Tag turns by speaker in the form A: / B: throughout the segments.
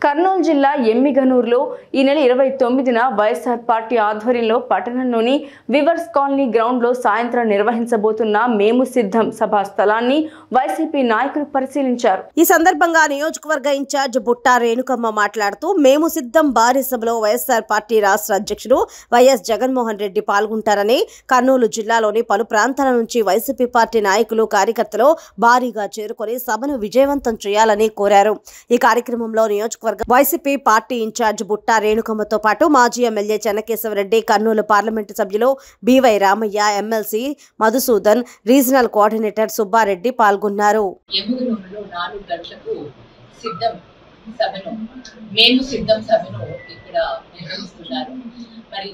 A: కర్నూలు జిల్లా ఎమ్మిగనూరులో ఈ నెల 29న వైఎస్ఆర్ పార్టీ ఆధ్వర్యంలో పట్టణంలోని వివర్స్ కాలనీ గ్రౌండ్లో సాయంత్రం నిర్వహించబోతున్న మేము సిద్ధం సభా స్థలాన్ని వైసీపీ నాయకులు పరిశీలించారు.
B: ఈ సందర్భంగా నియోజకవర్గ ఇన్ఛార్జ్ బుట్టా రేణుకమ్మ మాట్లాడుతూ మేము సిద్ధం భారీ సభలో వైఎస్ఆర్ పార్టీ రాష్ట్ర అధ్యక్షుడు వైఎస్ జగన్మోహన్ రెడ్డి పాల్గొంటారని, కర్నూలు జిల్లాలోని పలు ప్రాంతాల నుంచి వైసీపీ పార్టీ నాయకులు కార్యకర్తలు భారీగా చేరుకొని సభను విజయవంతం చేయాలని కోరారు. ఈ కార్యక్రమంలో నియోజకవర్గ వైసీపీ పార్టీ ఇన్ఛార్జ్ బుట్టా రేణుకమ్మతో పాటు మాజీ ఎమ్మెల్యే చెన్నకేశవరెడ్డి, కర్నూలు పార్లమెంటు సభ్యులు B Y Ramaiah, MLC Madhusudan, regional coordinator Subbareddy పాల్గొన్నారు.
C: ఎమ్మిగనూరులో 4 గంటలకు మేము సిద్ధం సభను ఇక్కడ నిర్వహిస్తున్నారు. మరి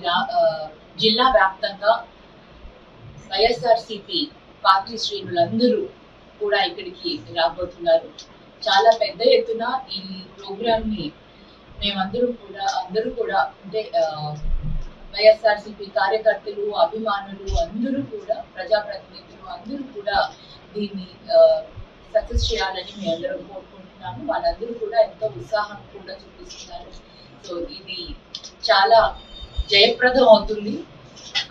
C: జిల్లా వ్యాప్తంగా వైఎస్ఆర్సీపీ పార్టీ శ్రేణులందరూ కూడా ఇక్కడికి రాబోతున్నారు. చాలా పెద్ద ఎత్తున ఈ ప్రోగ్రామ్ ని అందరూ కూడా అంటే వైఎస్ఆర్సీపీ కార్యకర్తలు, అభిమానులు అందరూ కూడా, ప్రజాప్రతినిధులు అందరూ కూడా దీన్ని సక్సెస్ చేయాలని మేము అందరం కోరుకుంటున్నాము. వాళ్ళందరూ కూడా ఎంతో ఉత్సాహం కూడా చూపిస్తున్నారు. సో ఇది చాలా జయప్రదం అవుతుంది.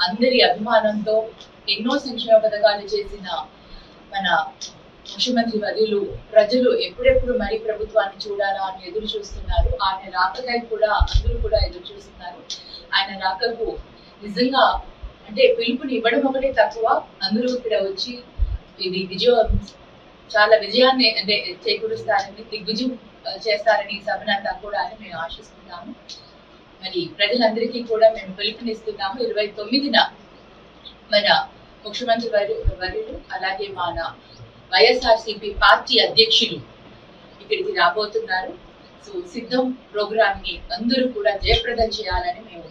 C: అందరి అభిమానంతో ఎన్నో సంక్షేమ పథకాలు చేసిన మన ముఖ్యమంత్రి వర్యులు ప్రజలు ఎప్పుడెప్పుడు మరి ప్రభుత్వాన్ని చూడాలా అని ఎదురు చూస్తున్నారు. ఆయన రాకకై కూడా అందరూ కూడా ఎదురు చూస్తున్నారు. ఆయన రాకకు నిజంగా అంటే పిలుపుని ఇవ్వడం ఒకటే తక్కువ, అందరూ ఇక్కడ వచ్చి ఇది చాలా విజయాన్ని అంటే చేకూరుస్తారని, దిగ్విజయం చేస్తారని ఈ సభనంతా కూడా అని మేము ఆశిస్తున్నాము. మరి ప్రజలందరికీ కూడా మేము పిలుపునిస్తున్నాము. 29న మన ముఖ్యమంత్రి వర్యులు అలాగే మన వైఎస్ఆర్సీపీ పార్టీ అధ్యక్షులు ఇక్కడికి రాబోతున్నారు. సో సిద్ధం ప్రోగ్రామ్ ని అందరూ కూడా జయప్రదం చేయాలని మేము